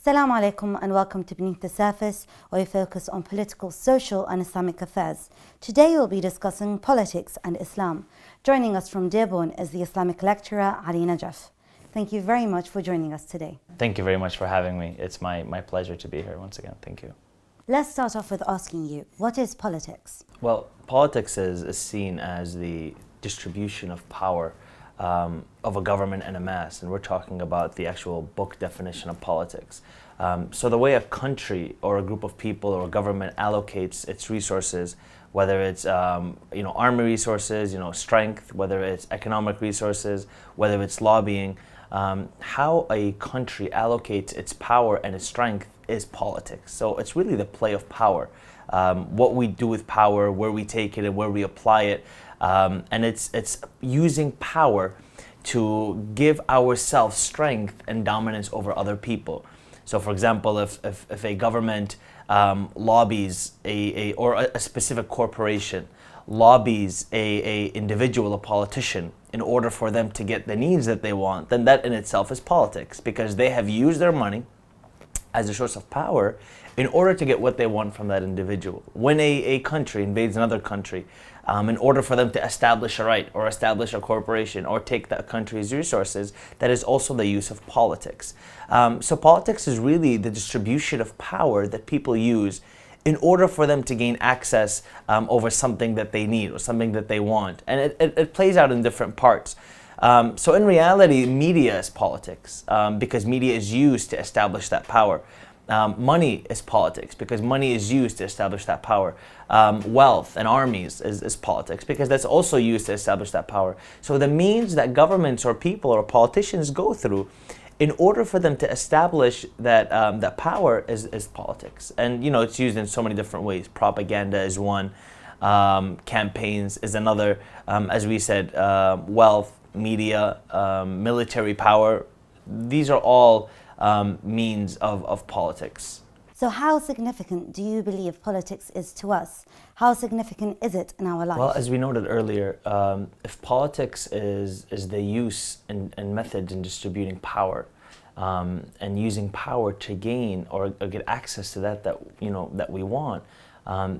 Assalamu alaikum and welcome to Beneath the Surface, where we focus on political, social and Islamic affairs. Today we'll be discussing politics and Islam. Joining us from Dearborn is the Islamic lecturer AliNajaf. Thank you very much for joining us today. Thank you very much for having me. It's my pleasure to be here once again. Thank you. Let's start off with asking you, what is politics? Well, politics is seen as the distribution of power of a government and a mass, and we're talking about the actual book definition of politics. So the way a country or a group of people or a government allocates its resources, whether it's army resources, strength, whether it's economic resources, whether it's lobbying, how a country allocates its power and its strength is politics. So it's really the play of power, what we do with power, where we take it and where we apply it. And it's using power to give ourselves strength and dominance over other people. So for example, if a government lobbies or a specific corporation lobbies a individual, a politician, in order for them to get the needs that they want, then that in itself is politics, because they have used their money as a source of power in order to get what they want from that individual. When a country invades another country, in order for them to establish a right or establish a corporation or take that country's resources, that is also the use of politics. So politics is really the distribution of power that people use in order for them to gain access over something that they need or something that they want. And it plays out in different parts. So in reality, media is politics, because media is used to establish that power. Money is politics, because money is used to establish that power. Wealth and armies is politics, because that's also used to establish that power. So the means that governments or people or politicians go through in order for them to establish that power is politics. And it's used in so many different ways. Propaganda is one, campaigns is another, as we said, wealth, media, military power. These are all means of politics. So how significant do you believe politics is to us? How significant is it in our life? Well, as we noted earlier, if politics is the use and method in distributing power, and using power to gain or get access to that we want,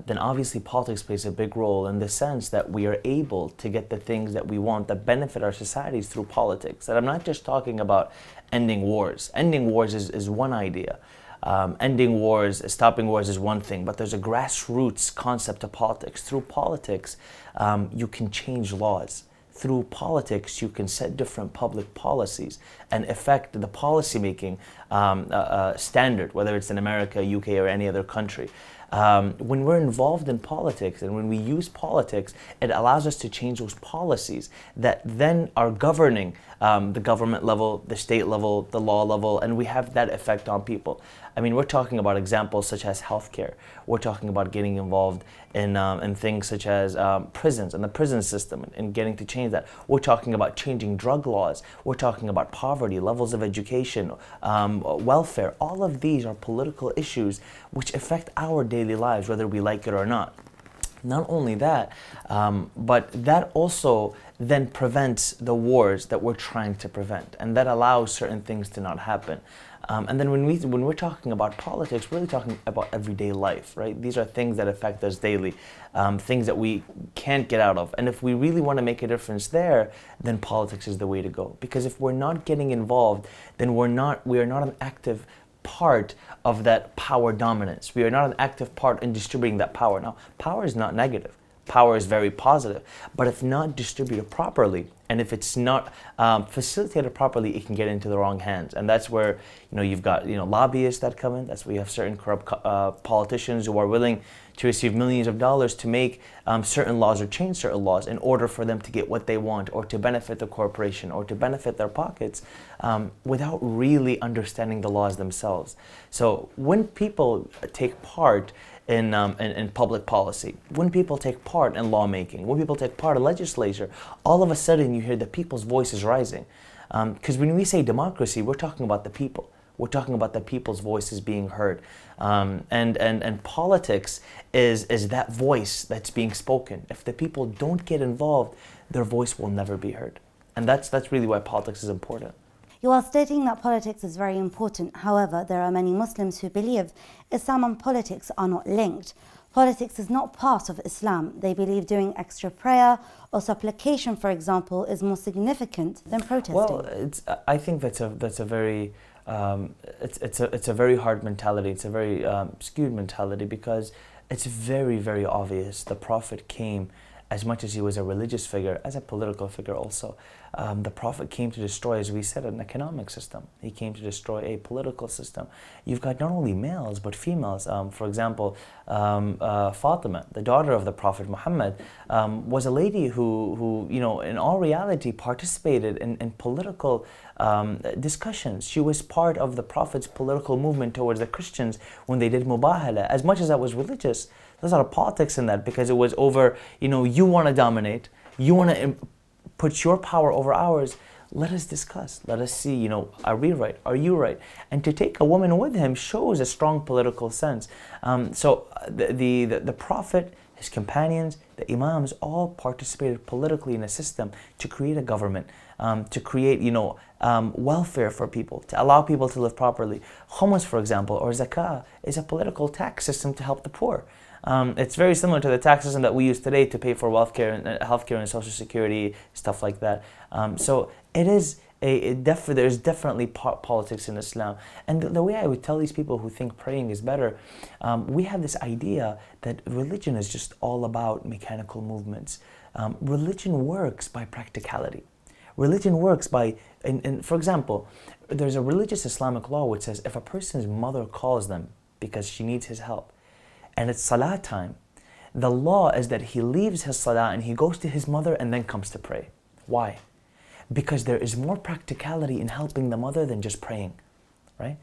then obviously politics plays a big role in the sense that we are able to get the things that we want that benefit our societies through politics. And I'm not just talking about ending wars. Ending wars is one idea. Ending wars, stopping wars is one thing, but there's a grassroots concept of politics. Through politics, you can change laws. Through politics, you can set different public policies and affect the policy-making standard, whether it's in America, UK, or any other country. When we're involved in politics and when we use politics, it allows us to change those policies that then are governing the government level, the state level, the law level, and we have that effect on people. I mean, we're talking about examples such as healthcare. We're talking about getting involved in things such as prisons and the prison system and getting to change that. We're talking about changing drug laws. We're talking about poverty, levels of education, welfare. All of these are political issues which affect our daily lives, whether we like it or not. Not only that, but that also then prevents the wars that we're trying to prevent, and that allows certain things to not happen. And then when we're talking about politics, we're really talking about everyday life, right? These are things that affect us daily, things that we can't get out of. And if we really want to make a difference there, then politics is the way to go. Because if we're not getting involved, then we are not an active part of that power dominance. We are not an active part in distributing that power. Now, power is not negative. Power is very positive. But if not distributed properly, and if it's not facilitated properly, it can get into the wrong hands. And that's where you've got lobbyists that come in. That's where you have certain corrupt politicians who are willing to receive millions of dollars to make certain laws or change certain laws in order for them to get what they want or to benefit the corporation or to benefit their pockets without really understanding the laws themselves. So when people take part in public policy, when people take part in lawmaking, when people take part in legislature, all of a sudden you hear the people's voice is rising. Because when we say democracy, we're talking about the people. We're talking about the people's voices being heard. And politics is that voice that's being spoken. If the people don't get involved, their voice will never be heard. And that's really why politics is important. You are stating that politics is very important. However, there are many Muslims who believe Islam and politics are not linked. Politics is not part of Islam. They believe doing extra prayer or supplication, for example, is more significant than protesting. Well, I think that's a very it's a very hard mentality. It's a very skewed mentality, because it's very, very obvious the Prophet came, as much as he was a religious figure, as a political figure also. The Prophet came to destroy, as we said, an economic system. He came to destroy a political system. You've got not only males, but females. For example, Fatima, the daughter of the Prophet Muhammad, was a lady who in all reality participated in political discussions. She was part of the Prophet's political movement towards the Christians when they did mubahala. As much as that was religious, there's a lot of politics in that, because it was over, you want to dominate, you want to put your power over ours. Let us discuss. Let us see, are we right? Are you right? And to take a woman with him shows a strong political sense. So the Prophet, his companions, the Imams all participated politically in a system to create a government, to create, welfare for people, to allow people to live properly. Khums, for example, or zakah, is a political tax system to help the poor. It's very similar to the tax system that we use today to pay for healthcare and social security, stuff like that. So there's definitely politics in Islam. And the way I would tell these people who think praying is better, we have this idea that religion is just all about mechanical movements. Religion works by practicality. Religion works by, for example, there's a religious Islamic law which says if a person's mother calls them because she needs his help, and it's salah time, the law is that he leaves his salah and he goes to his mother and then comes to pray. Why? Because there is more practicality in helping the mother than just praying, right?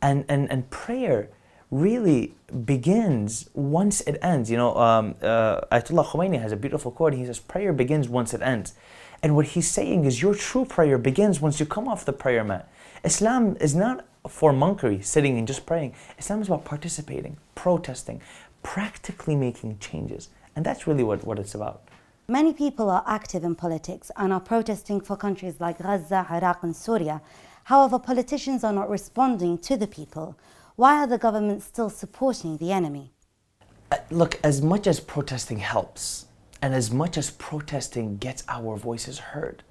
And prayer really begins once it ends. Ayatollah Khomeini has a beautiful quote. He says, prayer begins once it ends. And what he's saying is your true prayer begins once you come off the prayer mat. Islam is not for monkery, sitting and just praying. Islam is about participating, protesting, practically making changes. And that's really what it's about. Many people are active in politics and are protesting for countries like Gaza, Iraq and Syria. However, politicians are not responding to the people. Why are the governments still supporting the enemy? Look, as much as protesting helps, and as much as protesting gets our voices heard,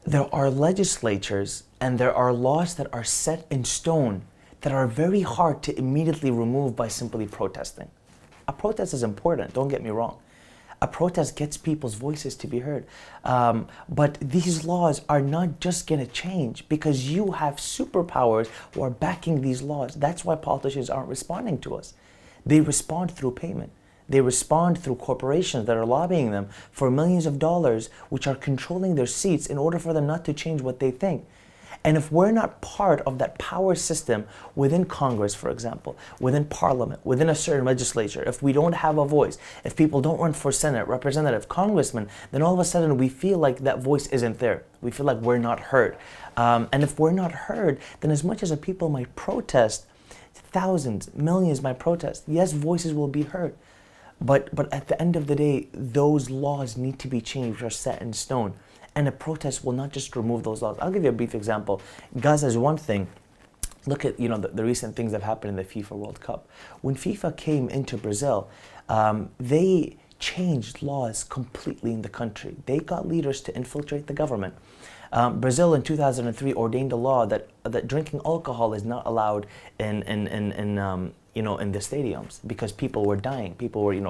there are legislatures and there are laws that are set in stone that are very hard to immediately remove by simply protesting. A protest is important, don't get me wrong. A protest gets people's voices to be heard. But these laws are not just going to change because you have superpowers who are backing these laws. That's why politicians aren't responding to us. They respond through payment. They respond through corporations that are lobbying them for millions of dollars, which are controlling their seats in order for them not to change what they think. And if we're not part of that power system within Congress, for example, within Parliament, within a certain legislature, if we don't have a voice, if people don't run for Senate, Representative, Congressman, then all of a sudden we feel like that voice isn't there. We feel like we're not heard. And if we're not heard, then as much as a people might protest, thousands, millions might protest, yes, voices will be heard. But at the end of the day, those laws need to be changed, which are set in stone. And a protest will not just remove those laws. I'll give you a brief example. Gaza is one thing. Look at the recent things that have happened in the FIFA World Cup. When FIFA came into Brazil, they changed laws completely in the country. They got leaders to infiltrate the government. Brazil in 2003 ordained a law that drinking alcohol is not allowed in the stadiums because people were dying,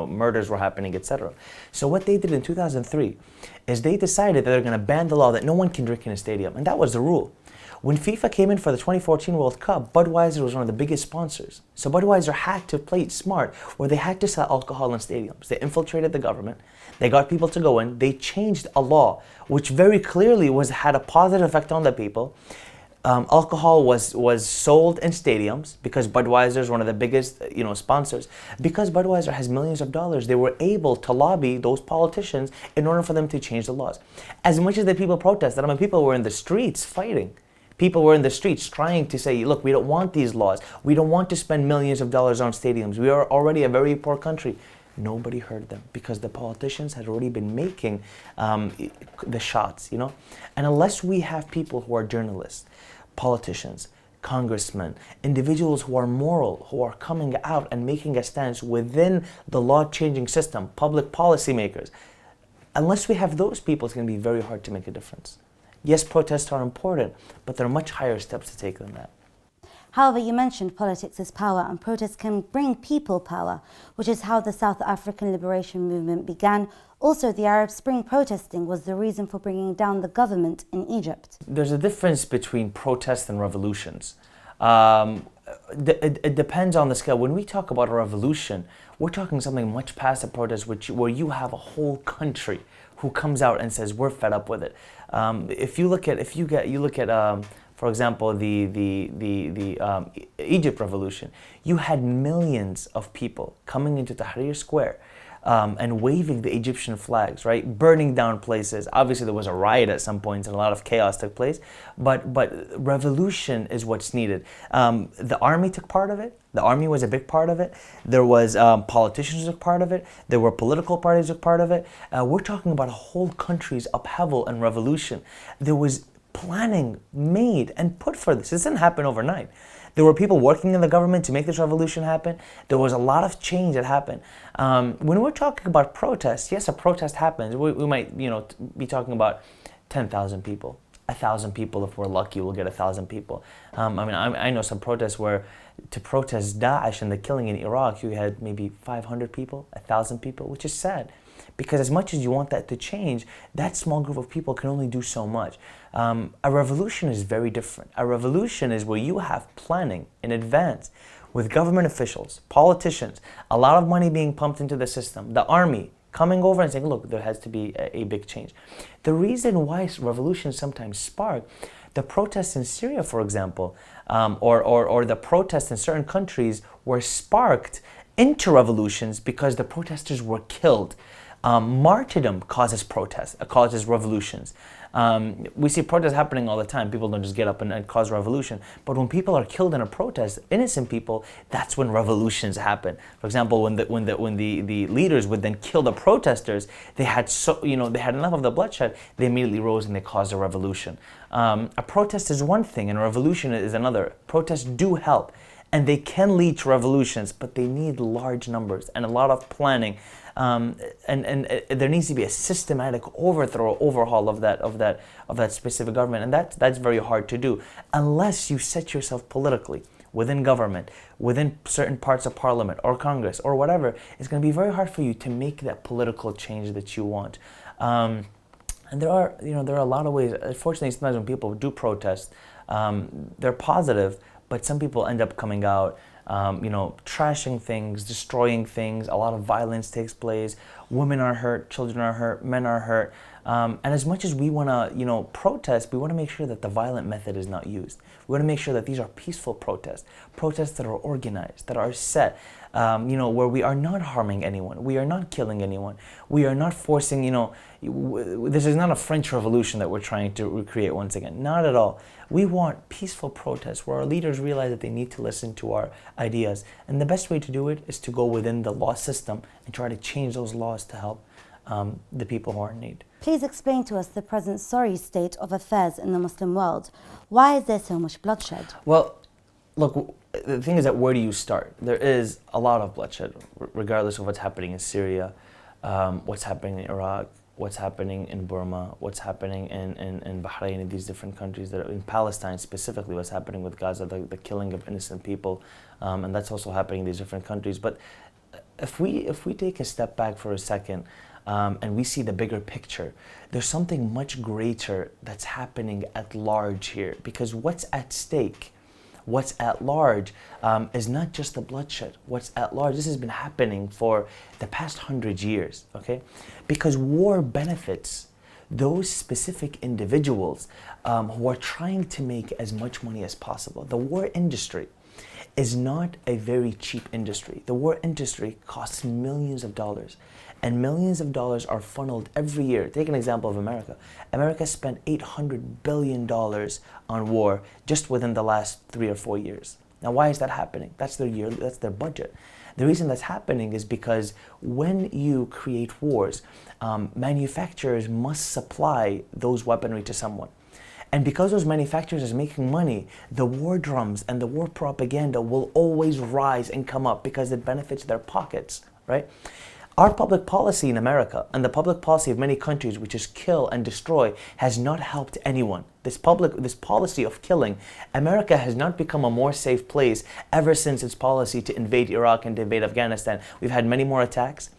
murders were happening, etc. So what they did in 2003 is they decided that they're going to ban the law that no one can drink in a stadium, and that was the rule. When FIFA came in for the 2014 World Cup, Budweiser was one of the biggest sponsors. So Budweiser had to play it smart, where they had to sell alcohol in stadiums. They infiltrated the government, they got people to go in, they changed a law which very clearly had a positive effect on the people. Alcohol was sold in stadiums because Budweiser is one of the biggest sponsors. Because Budweiser has millions of dollars, they were able to lobby those politicians in order for them to change the laws. As much as the people protested, people were in the streets fighting. People were in the streets trying to say, look, we don't want these laws. We don't want to spend millions of dollars on stadiums. We are already a very poor country. Nobody heard them because the politicians had already been making the shots, you know? And unless we have people who are journalists, politicians, congressmen, individuals who are moral, who are coming out and making a stance within the law-changing system, public policymakers, unless we have those people, it's going to be very hard to make a difference. Yes, protests are important, but there are much higher steps to take than that. However, you mentioned politics is power, and protests can bring people power, which is how the South African liberation movement began. Also, the Arab Spring protesting was the reason for bringing down the government in Egypt. There's a difference between protests and revolutions. It depends on the scale. When we talk about a revolution, we're talking something much past a protest, where you have a whole country who comes out and says, we're fed up with it. If you look at, for example, the Egypt revolution, you had millions of people coming into Tahrir Square and waving the Egyptian flags, right? Burning down places. Obviously, there was a riot at some points and a lot of chaos took place, but revolution is what's needed. The army took part of it. The army was a big part of it. There was politicians who took part of it. There were political parties who took part of it. We're talking about a whole country's upheaval and revolution. There was planning made and put for this. This didn't happen overnight. There were people working in the government to make this revolution happen. There was a lot of change that happened. When we're talking about protests, yes, a protest happens. We might, be talking about 10,000 people, 1,000 people. If we're lucky, we'll get 1,000 people. I know some protests where to protest Daesh and the killing in Iraq, you had maybe 500 people, 1,000 people, which is sad. Because as much as you want that to change, that small group of people can only do so much. A revolution is very different. A revolution is where you have planning in advance with government officials, politicians, a lot of money being pumped into the system, the army coming over and saying, look, there has to be a big change. The reason why revolutions sometimes spark, the protests in Syria, for example, or the protests in certain countries were sparked into revolutions because the protesters were killed. Martyrdom causes protests, causes revolutions. We see protests happening all the time. People don't just get up and cause revolution. But when people are killed in a protest, innocent people, that's when revolutions happen. For example, when the leaders would then kill the protesters, they had enough of the bloodshed. They immediately rose and they caused a revolution. A protest is one thing, and a revolution is another. Protests do help, and they can lead to revolutions, but they need large numbers and a lot of planning. And there needs to be a systematic overhaul of that specific government, and that's very hard to do unless you set yourself politically within government, within certain parts of parliament or Congress or whatever. It's going to be very hard for you to make that political change that you want. And there are a lot of ways. Unfortunately, sometimes when people do protest, they're positive, but some people end up coming out trashing things, destroying things. A lot of violence takes place. Women are hurt, children are hurt, men are hurt. And as much as we want to, protest, we want to make sure that the violent method is not used. We want to make sure that these are peaceful protests that are organized, that are set, where we are not harming anyone, we are not killing anyone, we are not forcing, this is not a French Revolution that we're trying to recreate once again. Not at all. We want peaceful protests where our leaders realize that they need to listen to our ideas. And the best way to do it is to go within the law system and try to change those laws to help the people who are in need. Please explain to us the present sorry state of affairs in the Muslim world. Why is there so much bloodshed? Well, look, the thing is that where do you start? There is a lot of bloodshed, regardless of what's happening in Syria, what's happening in Iraq, what's happening in Burma, what's happening in Bahrain, in these different countries, that are in Palestine specifically, what's happening with Gaza, the killing of innocent people, and that's also happening in these different countries. But if we take a step back for a second, and we see the bigger picture, there's something much greater that's happening at large here. Because what's at stake, what's at large, is not just the bloodshed. What's at large, this has been happening for the past 100 years, okay? Because war benefits those specific individuals who are trying to make as much money as possible. The war industry is not a very cheap industry. The war industry costs millions of dollars, and millions of dollars are funneled every year. Take an example of America. America spent $800 billion on war just within the last 3 or 4 years. Now, why is that happening? That's their budget. The reason that's happening is because when you create wars, manufacturers must supply those weaponry to someone. And because those manufacturers are making money, the war drums and the war propaganda will always rise and come up because it benefits their pockets, right? Our public policy in America and the public policy of many countries, which is kill and destroy, has not helped anyone. This policy of killing, America has not become a more safe place ever since its policy to invade Iraq and to invade Afghanistan. We've had many more attacks.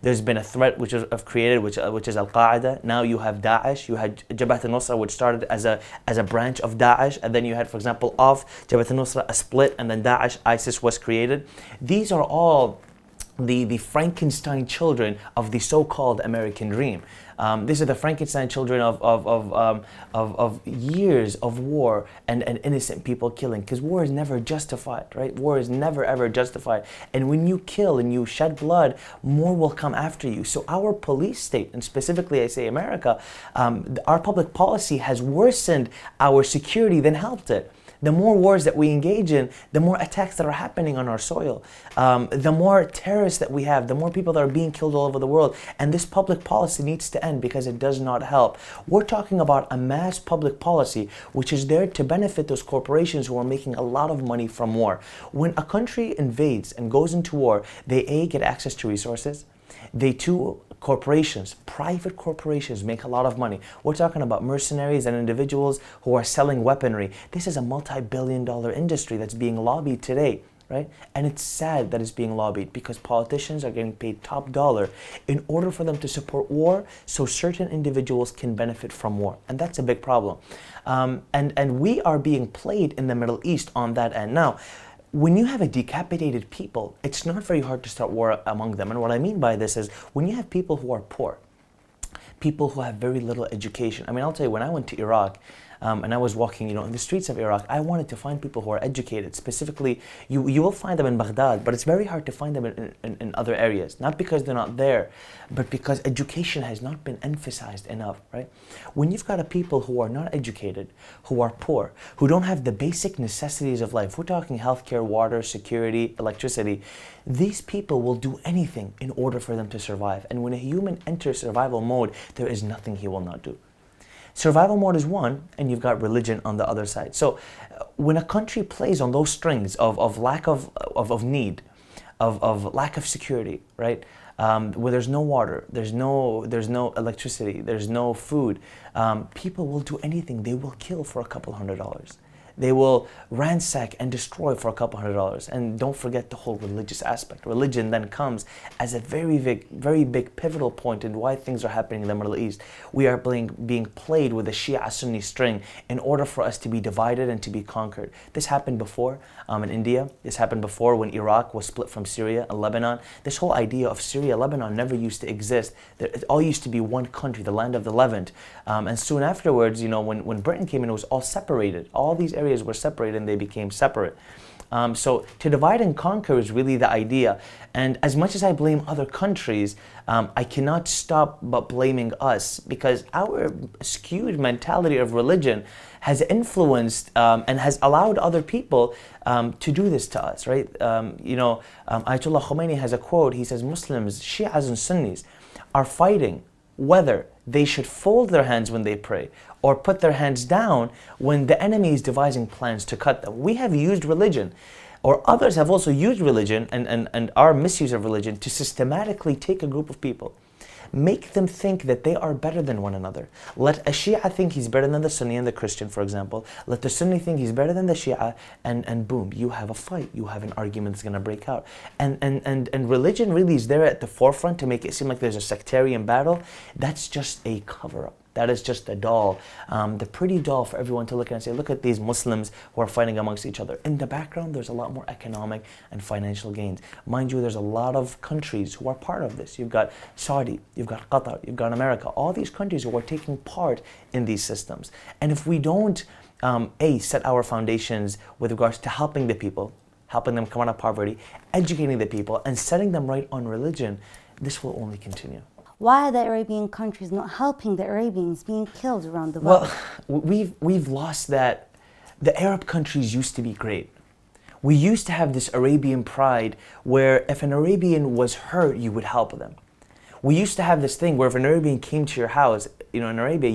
There's been a threat which is created, which is Al-Qaeda. Now you have Daesh. You had Jabhat al-Nusra, which started as a branch of Daesh, and then you had, for example, of Jabhat al-Nusra a split, and then Daesh, ISIS was created. These are all the Frankenstein children of the so-called American dream. These are the Frankenstein children of years of war and innocent people killing, because war is never justified, right? War is never ever justified. And when you kill and you shed blood, more will come after you. So our police state, and specifically I say America, our public policy has worsened our security than helped it. The more wars that we engage in, the more attacks that are happening on our soil, the more terrorists that we have, the more people that are being killed all over the world. And this public policy needs to end because it does not help. We're talking about a mass public policy which is there to benefit those corporations who are making a lot of money from war. When a country invades and goes into war, they A, get access to resources. They too, corporations, private corporations make a lot of money. We're talking about mercenaries and individuals who are selling weaponry. This is a multi-billion-dollar industry that's being lobbied today, right? And it's sad that it's being lobbied because politicians are getting paid top dollar in order for them to support war so certain individuals can benefit from war. And that's a big problem. And we are being played in the Middle East on that end. Now, when you have a decapitated people, it's not very hard to start war among them. And what I mean by this is when you have people who are poor, people who have very little education. I mean, I'll tell you, when I went to Iraq, and I was walking, in the streets of Iraq, I wanted to find people who are educated. Specifically, you will find them in Baghdad, but it's very hard to find them in other areas. Not because they're not there, but because education has not been emphasized enough, right? When you've got a people who are not educated, who are poor, who don't have the basic necessities of life, we're talking healthcare, water, security, electricity, these people will do anything in order for them to survive. And when a human enters survival mode, there is nothing he will not do. Survival mode is one, and you've got religion on the other side. So when a country plays on those strings of lack of need, of lack of security, right? Where there's no water, there's no electricity, there's no food, people will do anything. They will kill for a couple $100. They will ransack and destroy for a couple $100. And don't forget the whole religious aspect. Religion then comes as a very big pivotal point in why things are happening in the Middle East. We are being played with a Shia-Sunni string in order for us to be divided and to be conquered. This happened before in India. This happened before when Iraq was split from Syria and Lebanon. This whole idea of Syria, Lebanon never used to exist. It all used to be one country, the land of the Levant. And soon afterwards, when Britain came in, it was all separated. All these areas were separated and they became separate. So to divide and conquer is really the idea. And as much as I blame other countries, I cannot stop but blaming us because our skewed mentality of religion has influenced and has allowed other people to do this to us, right? Ayatollah Khomeini has a quote. He says, Muslims, Shias and Sunnis are fighting whether they should fold their hands when they pray or put their hands down when the enemy is devising plans to cut them. We have used religion, or others have also used religion and our misuse of religion to systematically take a group of people, make them think that they are better than one another. Let a Shia think he's better than the Sunni and the Christian, for example. Let the Sunni think he's better than the Shia, and boom, you have a fight. You have an argument that's going to break out. And religion really is there at the forefront to make it seem like there's a sectarian battle. That's just a cover-up. That is just a doll, the pretty doll for everyone to look at and say, look at these Muslims who are fighting amongst each other. In the background, there's a lot more economic and financial gains. Mind you, there's a lot of countries who are part of this. You've got Saudi, you've got Qatar, you've got America, all these countries who are taking part in these systems. And if we don't, set our foundations with regards to helping the people, helping them come out of poverty, educating the people, and setting them right on religion, this will only continue. Why are the Arabian countries not helping the Arabians being killed around the world? Well, we've lost that. The Arab countries used to be great. We used to have this Arabian pride where if an Arabian was hurt, you would help them. We used to have this thing where if an Arabian came to your house, in Arabia,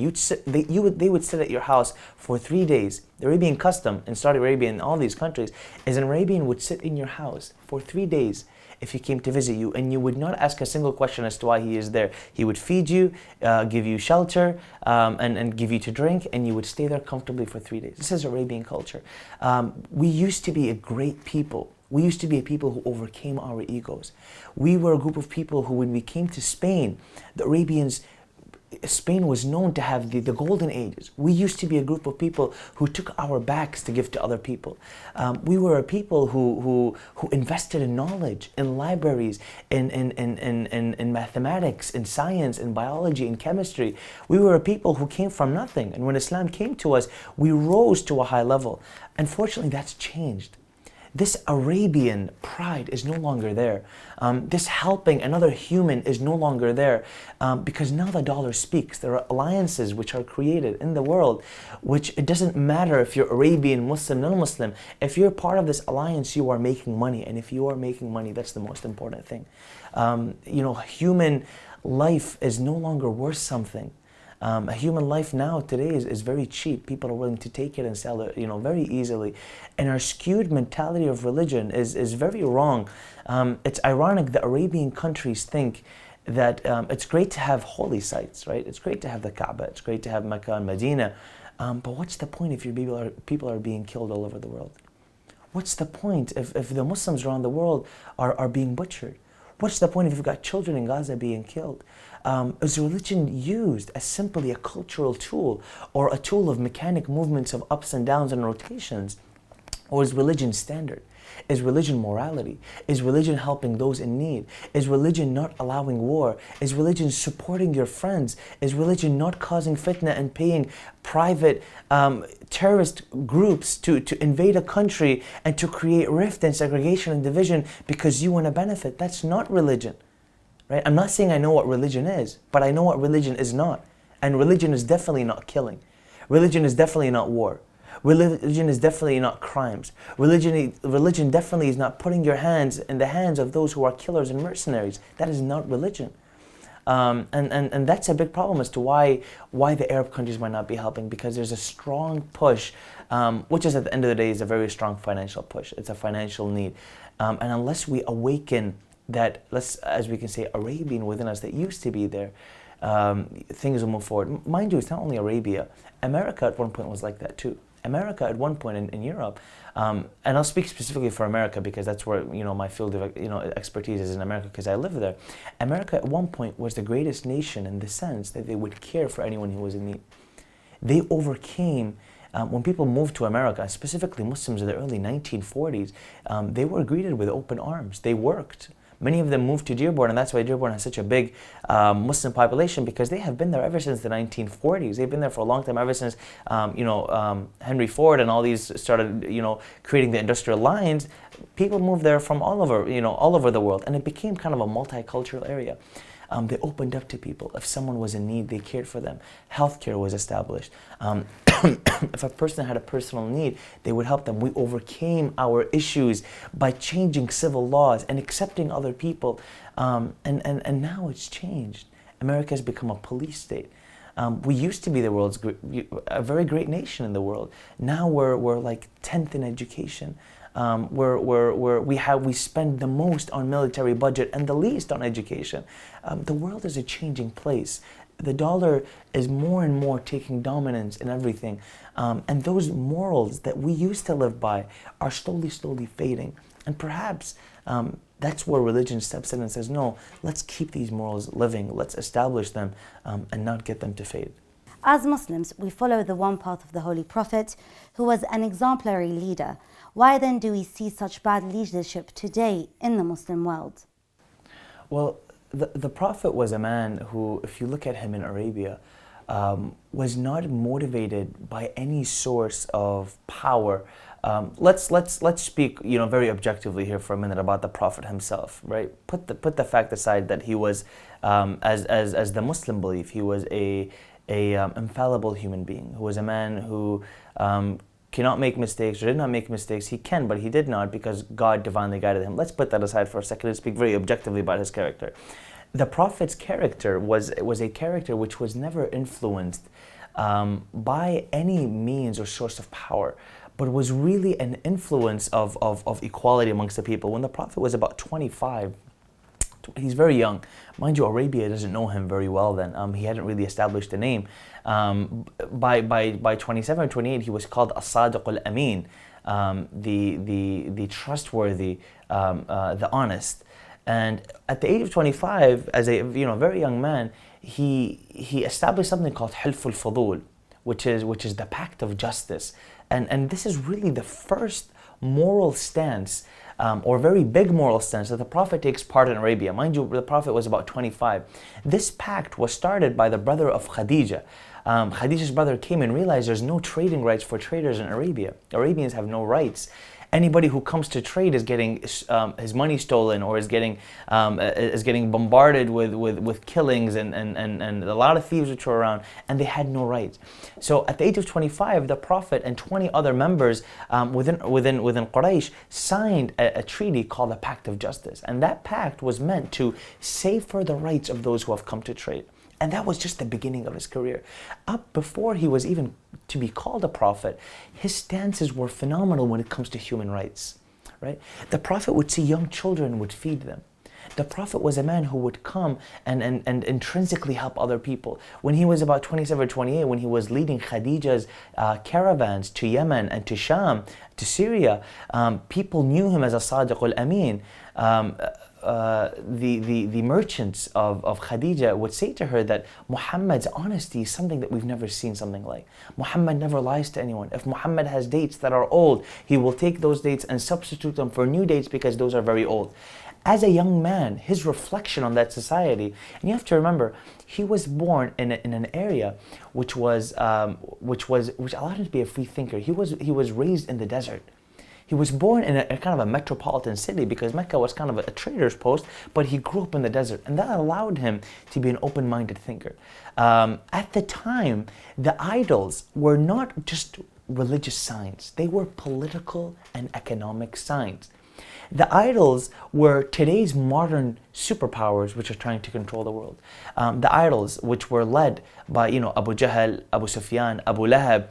they would sit at your house for 3 days. The Arabian custom in Saudi Arabia and all these countries is an Arabian would sit in your house for 3 days if he came to visit you, and you would not ask a single question as to why he is there. He would feed you, give you shelter, and give you to drink, and you would stay there comfortably for 3 days. This is Arabian culture. We used to be a great people. We used to be a people who overcame our egos. We were a group of people who, when we came to Spain, the Arabians, Spain was known to have the golden ages. We used to be a group of people who took our backs to give to other people. We were a people who invested in knowledge, in libraries, in mathematics, in science, in biology, in chemistry. We were a people who came from nothing. And when Islam came to us, we rose to a high level. Unfortunately, that's changed. This Arabian pride is no longer there. This helping another human is no longer there because now the dollar speaks. There are alliances which are created in the world, which it doesn't matter if you're Arabian, Muslim, non-Muslim. If you're part of this alliance, you are making money. And if you are making money, that's the most important thing. Human life is no longer worth something. A human life now today is very cheap. People are willing to take it and sell it, very easily. And our skewed mentality of religion is very wrong. It's ironic that Arabian countries think that it's great to have holy sites, right? It's great to have the Kaaba. It's great to have Mecca and Medina. But what's the point if your people are being killed all over the world? What's the point if the Muslims around the world are being butchered? What's the point if you've got children in Gaza being killed? Is religion used as simply a cultural tool or a tool of mechanic movements of ups and downs and rotations? Or is religion standard? Is religion morality? Is religion helping those in need? Is religion not allowing war? Is religion supporting your friends? Is religion not causing fitna and paying private terrorist groups to invade a country and to create rift and segregation and division because you want to benefit? That's not religion. Right? I'm not saying I know what religion is, but I know what religion is not. And religion is definitely not killing. Religion is definitely not war. Religion is definitely not crimes. Religion definitely is not putting your hands in the hands of those who are killers and mercenaries. That is not religion. And that's a big problem as to why the Arab countries might not be helping, because there's a strong push, which is at the end of the day is a very strong financial push. It's a financial need. And unless we awaken that, as we can say, Arabian within us that used to be there, things will move forward. Mind you, it's not only Arabia. America at one point was like that too. America at one point in Europe, and I'll speak specifically for America because that's where my field of expertise is in America because I live there. America at one point was the greatest nation in the sense that they would care for anyone who was in need. They overcame. When people moved to America, specifically Muslims in the early 1940s, they were greeted with open arms. They worked. Many of them moved to Dearborn, and that's why Dearborn has such a big Muslim population, because they have been there ever since the 1940s. They've been there for a long time, ever since Henry Ford and all these started, creating the industrial lines. People moved there from all over the world, and it became kind of a multicultural area. They opened up to people. If someone was in need, they cared for them. Healthcare was established. If a person had a personal need, they would help them. We overcame our issues by changing civil laws and accepting other people. And now it's changed. America has become a police state. We used to be the world's a very great nation in the world. Now we're like 10th in education. We spend the most on military budget and the least on education. The world is a changing place. The dollar is more and more taking dominance in everything. And those morals that we used to live by are slowly fading. And perhaps that's where religion steps in and says, no, let's keep these morals living. Let's establish them and not get them to fade. As Muslims, we follow the one path of the Holy Prophet, who was an exemplary leader. Why then do we see such bad leadership today in the Muslim world? Well, the Prophet was a man who, if you look at him in Arabia, was not motivated by any source of power. Let's speak, very objectively here for a minute about the Prophet himself, right? Put the fact aside that he was, as the Muslim belief, he was a infallible human being, who was a man who cannot make mistakes or did not make mistakes. He can, but he did not because God divinely guided him. Let's put that aside for a second and speak very objectively about his character. The Prophet's character was a character which was never influenced by any means or source of power, but was really an influence of equality amongst the people. When the Prophet was about 25, he's very young. Mind you, Arabia doesn't know him very well then. He hadn't really established a name. By 27 or 28, he was called As-Sadiq al-Amin, the trustworthy, the honest. And at the age of 25, as a very young man, he established something called Hilf al-Fudul, which is the pact of justice. And this is really the first moral stance, or very big moral stance that the Prophet takes part in Arabia. Mind you, the Prophet was about 25. This pact was started by the brother of Khadija. Khadija's brother came and realized there's no trading rights for traders in Arabia. Arabians have no rights. Anybody who comes to trade is getting his money stolen, or is getting bombarded with killings and a lot of thieves which were around, and they had no rights. So at the age of 25, the Prophet and 20 other members within Quraysh signed a treaty called the Pact of Justice, and that pact was meant to safeguard the rights of those who have come to trade. And that was just the beginning of his career. Up before he was even to be called a prophet, his stances were phenomenal when it comes to human rights, right? The Prophet would see young children and would feed them. The Prophet was a man who would come and intrinsically help other people. When he was about 27 or 28, when he was leading Khadija's caravans to Yemen and to Sham, to Syria, people knew him as a Sadiq al-Amin. The merchants of Khadija would say to her that Muhammad's honesty is something that we've never seen something like. Muhammad never lies to anyone. If Muhammad has dates that are old, he will take those dates and substitute them for new dates because those are very old. As a young man, his reflection on that society, and you have to remember, he was born in an area which allowed him to be a free thinker. He was raised in the desert. He was born in a kind of a metropolitan city because Mecca was kind of a trader's post, but he grew up in the desert, and that allowed him to be an open-minded thinker. At the time, the idols were not just religious signs, they were political and economic signs. The idols were today's modern superpowers which are trying to control the world. The idols which were led by Abu Jahl, Abu Sufyan, Abu Lahab,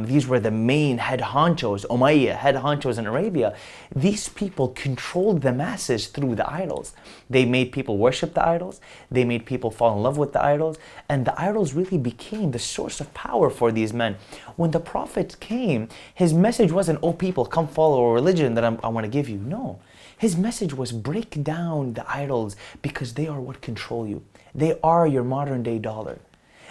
these were the main head honchos, Umayyah, head honchos in Arabia. These people controlled the masses through the idols. They made people worship the idols, they made people fall in love with the idols, and the idols really became the source of power for these men. When the Prophet came, his message wasn't, oh people, come follow a religion that I want to give you. No. His message was break down the idols because they are what control you. They are your modern day dollar.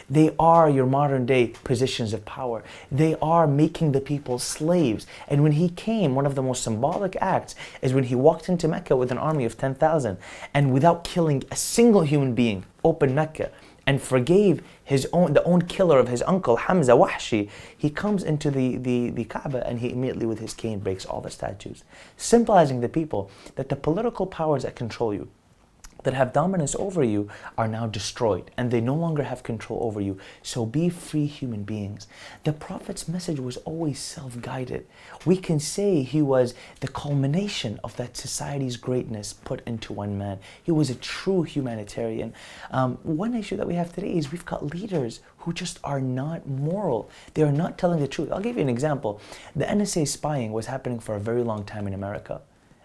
They are your modern day positions of power. They are making the people slaves. And when he came, one of the most symbolic acts is when he walked into Mecca with an army of 10,000 and without killing a single human being, opened Mecca and forgave the own killer of his uncle, Hamza Wahshi. He comes into the Kaaba and he immediately with his cane breaks all the statues, symbolizing the people that the political powers that control you, that have dominance over you, are now destroyed and they no longer have control over you. So be free human beings. The Prophet's message was always self-guided. We can say he was the culmination of that society's greatness put into one man. He was a true humanitarian. One issue that we have today is we've got leaders who just are not moral. They are not telling the truth. I'll give you an example. The NSA spying was happening for a very long time in America,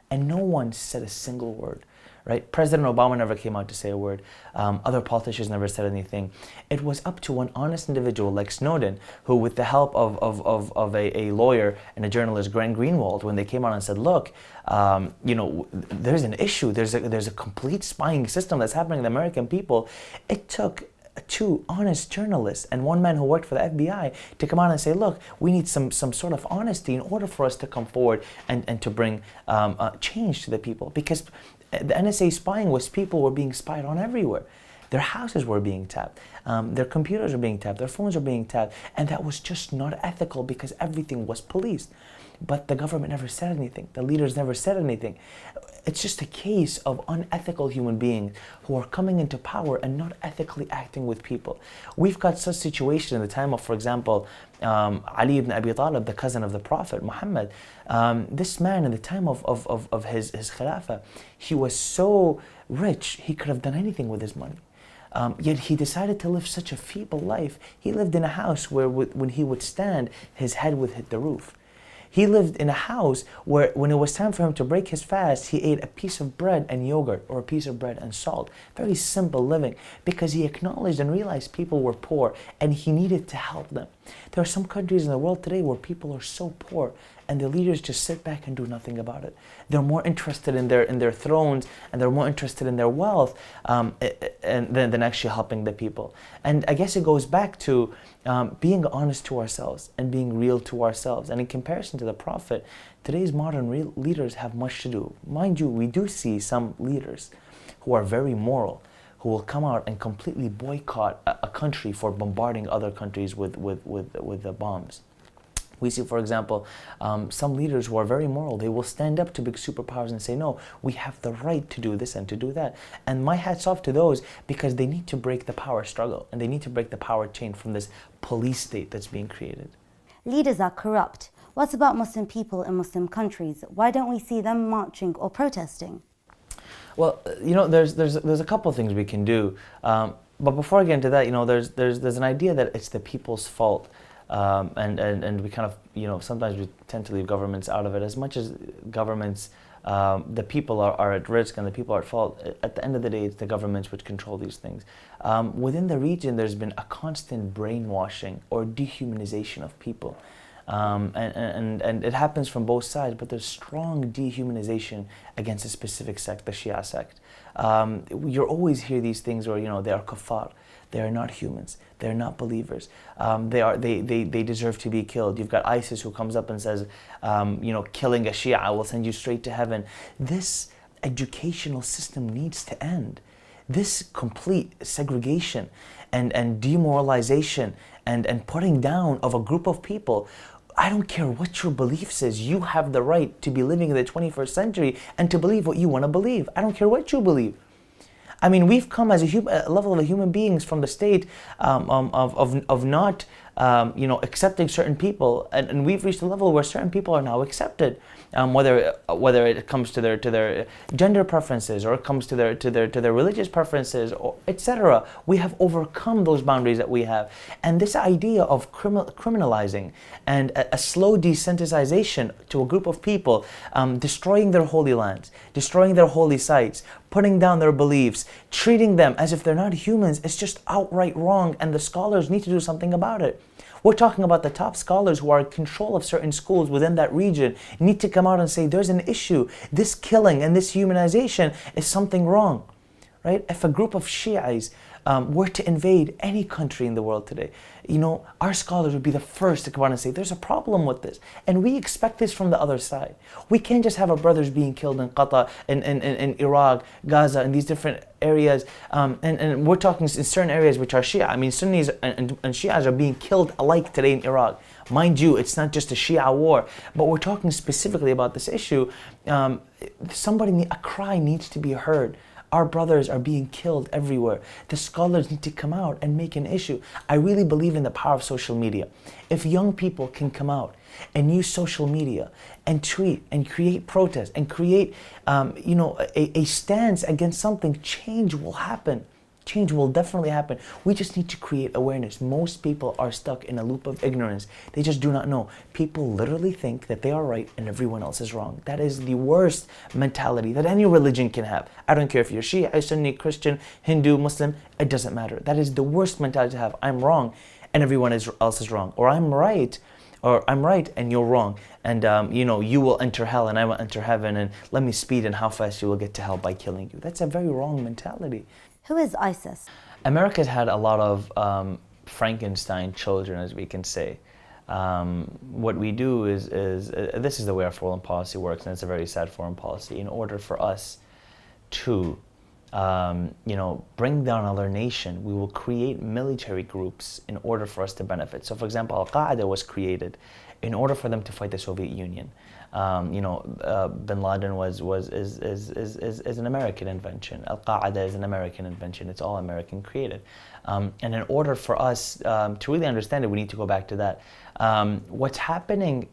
and no one said a single word. Right? President Obama never came out to say a word. Other politicians never said anything. It was up to one honest individual like Snowden, who with the help of a lawyer and a journalist, Grant Greenwald, when they came out and said, look, there's an issue, there's a complete spying system that's happening to the American people. It took two honest journalists and one man who worked for the FBI to come out and say, look, we need some sort of honesty in order for us to come forward and to bring change to the people. Because the NSA spying was people were being spied on everywhere. Their houses were being tapped. Their computers were being tapped. Their phones were being tapped. And that was just not ethical because everything was policed. But the government never said anything. The leaders never said anything. It's just a case of unethical human beings who are coming into power and not ethically acting with people. We've got such situation in the time of, for example, Ali ibn Abi Talib, the cousin of the Prophet Muhammad. This man, in the time of his Khilafah, he was so rich, he could have done anything with his money. Yet he decided to live such a feeble life. He lived in a house where when he would stand, his head would hit the roof. He lived in a house where when it was time for him to break his fast, he ate a piece of bread and yogurt or a piece of bread and salt. Very simple living, because he acknowledged and realized people were poor and he needed to help them. There are some countries in the world today where people are so poor and the leaders just sit back and do nothing about it. They're more interested in their thrones and they're more interested in their wealth than actually helping the people. And I guess it goes back to being honest to ourselves and being real to ourselves. And in comparison to the Prophet, today's modern leaders have much to do. Mind you, we do see some leaders who are very moral, who will come out and completely boycott a country for bombarding other countries with the bombs. We see, for example, some leaders who are very moral. They will stand up to big superpowers and say, no, we have the right to do this and to do that. And my hat's off to those, because they need to break the power struggle and they need to break the power chain from this police state that's being created. Leaders are corrupt. What about Muslim people in Muslim countries? Why don't we see them marching or protesting? Well, there's a couple of things we can do. But before I get into that, there's an idea that it's the people's fault. And we kind of, sometimes we tend to leave governments out of it. As much as governments, the people are at risk and the people are at fault, at the end of the day, it's the governments which control these things. Within the region, there's been a constant brainwashing or dehumanization of people. And it happens from both sides, but there's strong dehumanization against a specific sect, the Shia sect. You always hear these things where, they are kuffar. They are not humans. They're not believers. They deserve to be killed. You've got ISIS who comes up and says, killing a Shia will send you straight to heaven. This educational system needs to end. This complete segregation and demoralization and putting down of a group of people. I don't care what your beliefs is. You have the right to be living in the 21st century and to believe what you want to believe. I don't care what you believe. I mean, we've come as a level of human beings from the state of not, accepting certain people, and we've reached a level where certain people are now accepted, whether it comes to their gender preferences or it comes to their religious preferences, or etc. We have overcome those boundaries that we have, and this idea of criminalizing and a slow desensitization to a group of people, destroying their holy lands, destroying their holy sites, putting down their beliefs, treating them as if they're not humans, is just outright wrong, and the scholars need to do something about it. We're talking about the top scholars who are in control of certain schools within that region need to come out and say there's an issue. This killing and this humanization is something wrong, right? If a group of Shiites were to invade any country in the world today, our scholars would be the first to come out and say there's a problem with this. And we expect this from the other side. We can't just have our brothers being killed in Qatar, in Iraq, Gaza, in these different areas. And we're talking in certain areas which are Shia. I mean, Sunnis and Shias are being killed alike today in Iraq. Mind you, it's not just a Shia war, but we're talking specifically about this issue. A cry needs to be heard. Our brothers are being killed everywhere. The scholars need to come out and make an issue. I really believe in the power of social media. If young people can come out and use social media and tweet and create protests and create a stance against something, change will happen. Change will definitely happen. We just need to create awareness. Most people are stuck in a loop of ignorance. They just do not know. People literally think that they are right and everyone else is wrong. That is the worst mentality that any religion can have. I don't care if you're Shia, Sunni, Christian, Hindu, Muslim, it doesn't matter. That is the worst mentality to have. I'm wrong and everyone else is wrong. Or I'm right and you're wrong. And you will enter hell and I will enter heaven, and let me speed and how fast you will get to hell by killing you. That's a very wrong mentality. Who is ISIS? America's had a lot of Frankenstein children, as we can say. What we do is this is the way our foreign policy works, and it's a very sad foreign policy. In order for us to bring down another nation, we will create military groups in order for us to benefit. So, for example, Al-Qaeda was created in order for them to fight the Soviet Union. Bin Laden is an American invention. Al-Qaeda is an American invention. It's all American created. And in order for us to really understand it, we need to go back to that. What's happening,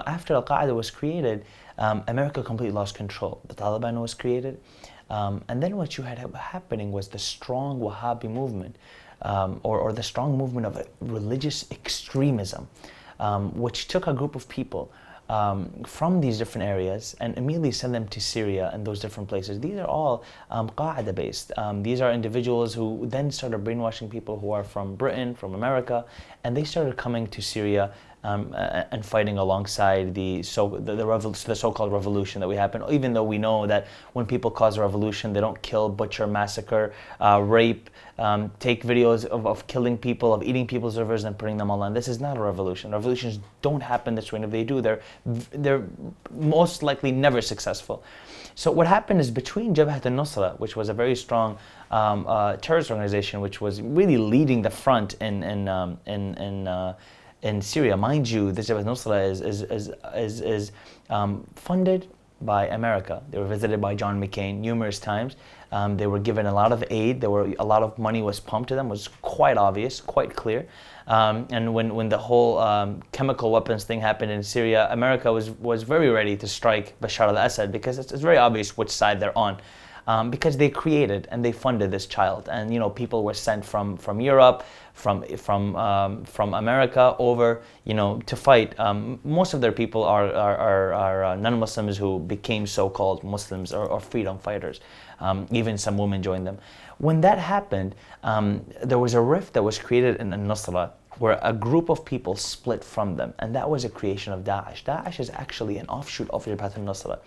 after Al-Qaeda was created, America completely lost control. The Taliban was created. And then what you had happening was the strong Wahhabi movement, or the strong movement of religious extremism, which took a group of people from these different areas and immediately send them to Syria and those different places. These are all Qaeda based. These are individuals who then started brainwashing people who are from Britain, from America, and they started coming to Syria and fighting alongside the so-called revolution that we happen. Even though we know that when people cause a revolution, they don't kill, butcher, massacre, rape, take videos of killing people, of eating people's livers and putting them online. This is not a revolution. Revolutions don't happen this way, and if they do, they're most likely never successful. So what happened is, between Jabhat al-Nusra, which was a very strong terrorist organization, which was really leading the front in Syria. Mind you, this Jabhat al-Nusra is funded by America. They were visited by John McCain numerous times. They were given a lot of aid. A lot of money was pumped to them. It was quite obvious, quite clear. And when the whole chemical weapons thing happened in Syria, America was very ready to strike Bashar al-Assad, because it's very obvious which side they're on. Because they created and they funded this child, and people were sent from Europe, from America over to fight. Most of their people are non-Muslims who became so-called Muslims or freedom fighters. Even some women joined them. When that happened, there was a rift that was created in al-Nusra, where a group of people split from them, and that was a creation of Daesh. Daesh is actually an offshoot of Jabhat al-Nusra.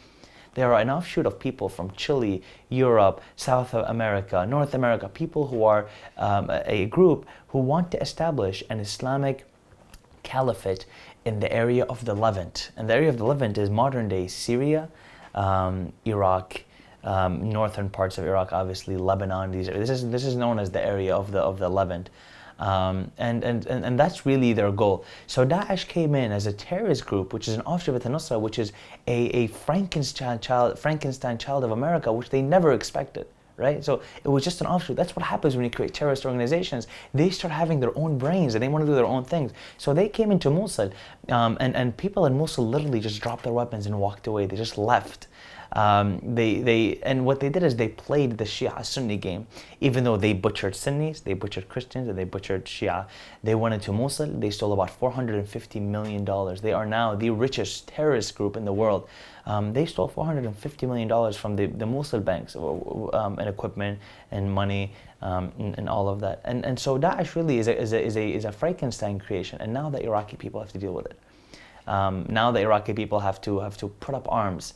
They are an offshoot of people from Chile, Europe, South America, North America, people who are a group who want to establish an Islamic caliphate in the area of the Levant. And the area of the Levant is modern-day Syria, Iraq, northern parts of Iraq, obviously, Lebanon. This is known as the area of the Levant. And that's really their goal. So Daesh came in as a terrorist group, which is an offshoot of al-Nusra, which is a Frankenstein child of America, which they never expected, right? So it was just an offshoot. That's what happens when you create terrorist organizations. They start having their own brains and they want to do their own things. So they came into Mosul, and people in Mosul literally just dropped their weapons and walked away. They just left. And what they did is they played the Shia Sunni game. Even though they butchered Sunnis, they butchered Christians, and they butchered Shia. They went into Mosul, they stole about $450 million. They are now the richest terrorist group in the world. They stole $450 million from the Mosul banks, and equipment and money, and all of that. And so Daesh really is a Frankenstein creation, and now the Iraqi people have to deal with it. Now the Iraqi people have to put up arms.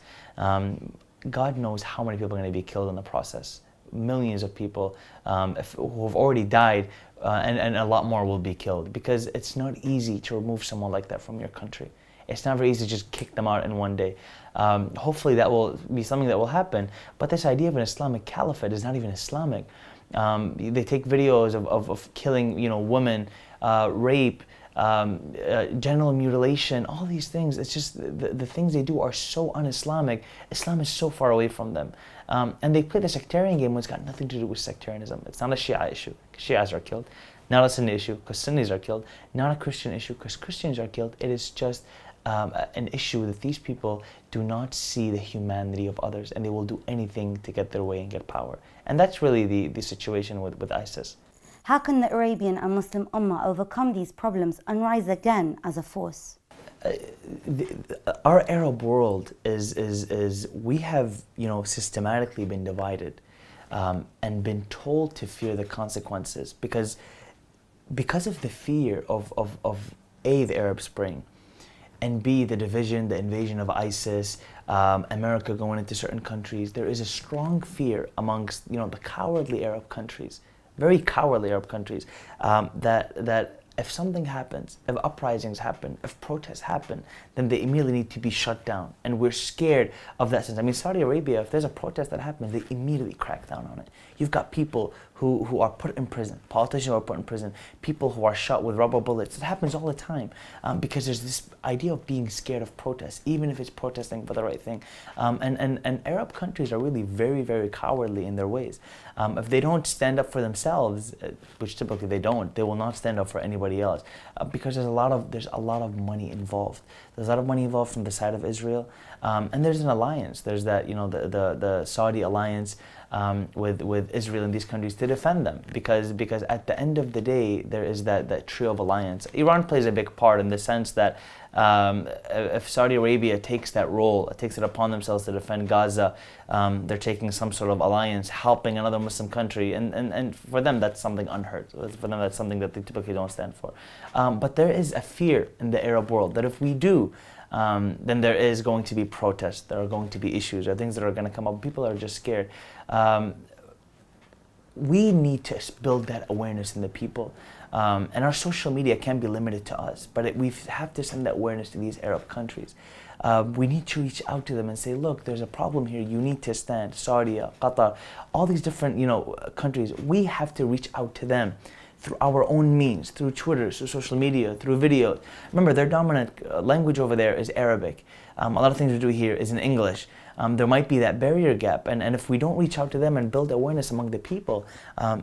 God knows how many people are going to be killed in the process. Millions of people who have already died, and a lot more will be killed, because it's not easy to remove someone like that from your country. It's not very easy to just kick them out in one day. Hopefully that will be something that will happen, but this idea of an Islamic caliphate is not even Islamic. They take videos of killing women, rape, genital mutilation, all these things. It's just the things they do are so un-Islamic. Islam is so far away from them. And they play the sectarian game when it's got nothing to do with sectarianism. It's not a Shia issue, because Shias are killed. Not a Sunni issue, because Sunnis are killed. Not a Christian issue, because Christians are killed. It is just an issue that these people do not see the humanity of others, and they will do anything to get their way and get power. And that's really the situation with ISIS. How can the Arabian and Muslim Ummah overcome these problems and rise again as a force? Our Arab world is we have systematically been divided, and been told to fear the consequences because of the fear of A, the Arab Spring, and B, the division, the invasion of ISIS, America going into certain countries. There is a strong fear amongst the cowardly Arab countries, very cowardly Arab countries, that if something happens, if uprisings happen, if protests happen, then they immediately need to be shut down. And we're scared of that sense. I mean, Saudi Arabia, if there's a protest that happens, they immediately crack down on it. You've got people who are put in prison, politicians who are put in prison, people who are shot with rubber bullets. It happens all the time because there's this idea of being scared of protests, even if it's protesting for the right thing. And Arab countries are really very, very cowardly in their ways. If they don't stand up for themselves, which typically they don't, they will not stand up for anybody else because there's a lot of money involved. There's a lot of money involved from the side of Israel, and there's an alliance. There's that, the Saudi alliance with Israel and these countries to defend them, because at the end of the day there is that trio of alliance. Iran plays a big part in the sense that if Saudi Arabia takes that role, takes it upon themselves to defend Gaza, they're taking some sort of alliance, helping another Muslim country, and for them that's something unheard. For them that's something that they typically don't stand for. But there is a fear in the Arab world that if we do, then there is going to be protests, there are going to be issues, there are things that are going to come up. People are just scared. We need to build that awareness in the people. And our social media can be limited to us, but we have to send that awareness to these Arab countries. We need to reach out to them and say, look, there's a problem here, you need to stand. Saudi, Qatar, all these different countries, we have to reach out to them through our own means, through Twitter, through social media, through video. Remember, their dominant language over there is Arabic. A lot of things we do here is in English. There might be that barrier gap, and if we don't reach out to them and build awareness among the people,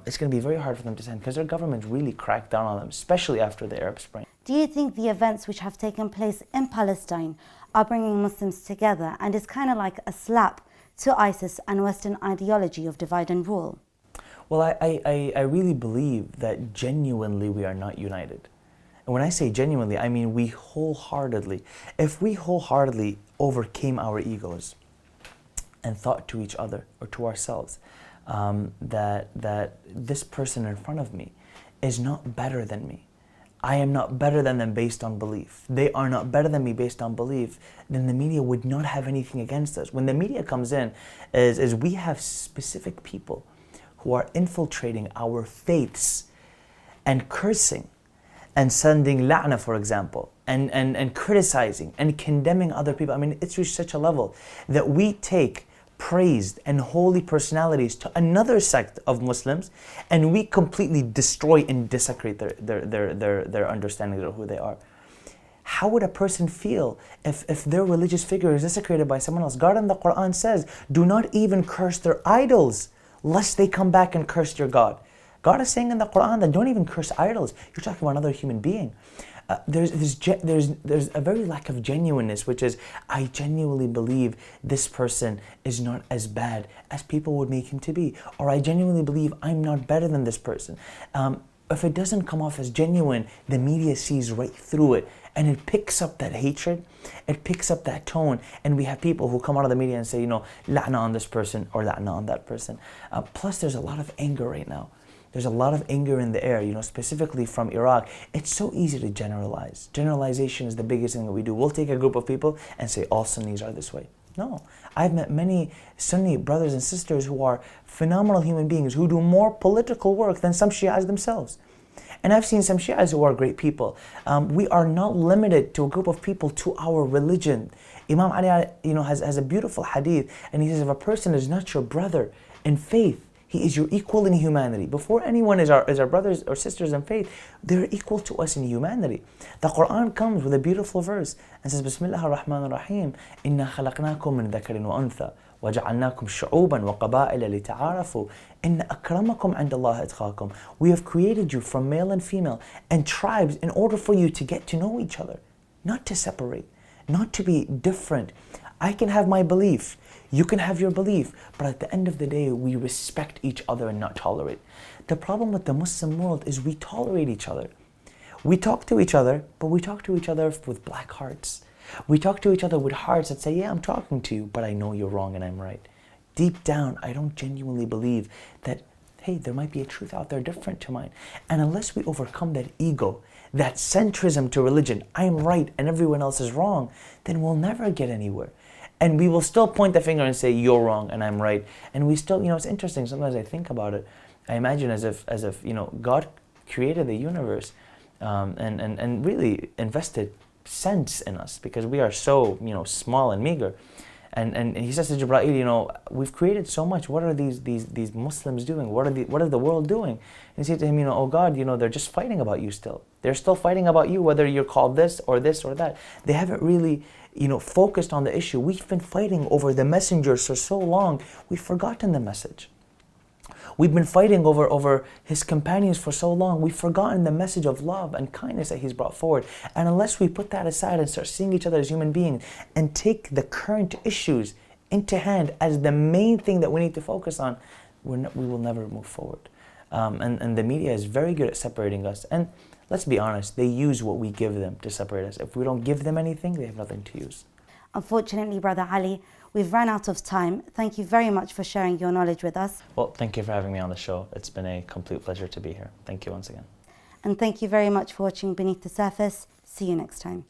it's going to be very hard for them to stand, because their government really cracked down on them, especially after the Arab Spring. Do you think the events which have taken place in Palestine are bringing Muslims together and is kind of like a slap to ISIS and Western ideology of divide and rule? Well, I really believe that genuinely we are not united. And when I say genuinely, I mean we wholeheartedly. If we wholeheartedly overcame our egos and thought to each other or to ourselves that this person in front of me is not better than me, I am not better than them based on belief, they are not better than me based on belief, then the media would not have anything against us. When the media comes in, is we have specific people who are infiltrating our faiths and cursing and sending la'na, for example, and criticizing and condemning other people. I mean, it's reached such a level that we take praised and holy personalities to another sect of Muslims, and we completely destroy and desecrate their understanding of who they are. How would a person feel if their religious figure is desecrated by someone else? God in the Quran says, do not even curse their idols, lest they come back and curse your God. God is saying in the Quran that don't even curse idols. You're talking about another human being. There's a very lack of genuineness, which is, I genuinely believe this person is not as bad as people would make him to be, or I genuinely believe I'm not better than this person. If it doesn't come off as genuine, the media sees right through it, and it picks up that hatred, it picks up that tone, and we have people who come out of the media and say, la'na on this person or la'na on that person. Plus, there's a lot of anger right now. There's a lot of anger in the air, specifically from Iraq. It's so easy to generalize. Generalization is the biggest thing that we do. We'll take a group of people and say all Sunnis are this way. No, I've met many Sunni brothers and sisters who are phenomenal human beings who do more political work than some Shias themselves. And I've seen some Shias who are great people. We are not limited to a group of people to our religion. Imam Ali, has a beautiful hadith, and he says, if a person is not your brother in faith, he is your equal in humanity. Before anyone is our brothers or sisters in faith, they're equal to us in humanity. The Quran comes with a beautiful verse and says, Bismillah ar-Rahman ar-Rahim, Inna khalaqnakum min dhakarin wa untha, wa ja'alnakum shu'uban wa qaba'ila lita'arafu, inna akramakum 'inda Allah atqakum. We have created you from male and female and tribes in order for you to get to know each other, not to separate, not to be different. I can have my belief, you can have your belief, but at the end of the day, we respect each other and not tolerate. The problem with the Muslim world is we tolerate each other. We talk to each other, but we talk to each other with black hearts. We talk to each other with hearts that say, yeah, I'm talking to you, but I know you're wrong and I'm right. Deep down, I don't genuinely believe that, hey, there might be a truth out there different to mine. And unless we overcome that ego, that centrism to religion, I'm right and everyone else is wrong, then we'll never get anywhere. And we will still point the finger and say, you're wrong and I'm right. And we still, it's interesting, sometimes I think about it. I imagine as if God created the universe and really invested cents in us because we are so, small and meager. And he says to Jibreel, we've created so much. What are these Muslims doing? What are the world doing? And he said to him, oh God, they're just fighting about you still. They're still fighting about you, whether you're called this or that. They haven't really, focused on the issue. We've been fighting over the messengers for so long, we've forgotten the message. We've been fighting over his companions for so long, we've forgotten the message of love and kindness that he's brought forward. And unless we put that aside and start seeing each other as human beings and take the current issues into hand as the main thing that we need to focus on, we will never move forward. And the media is very good at separating us. And let's be honest, they use what we give them to separate us. If we don't give them anything, they have nothing to use. Unfortunately, Brother Ali, we've run out of time. Thank you very much for sharing your knowledge with us. Well, thank you for having me on the show. It's been a complete pleasure to be here. Thank you once again. And thank you very much for watching Beneath the Surface. See you next time.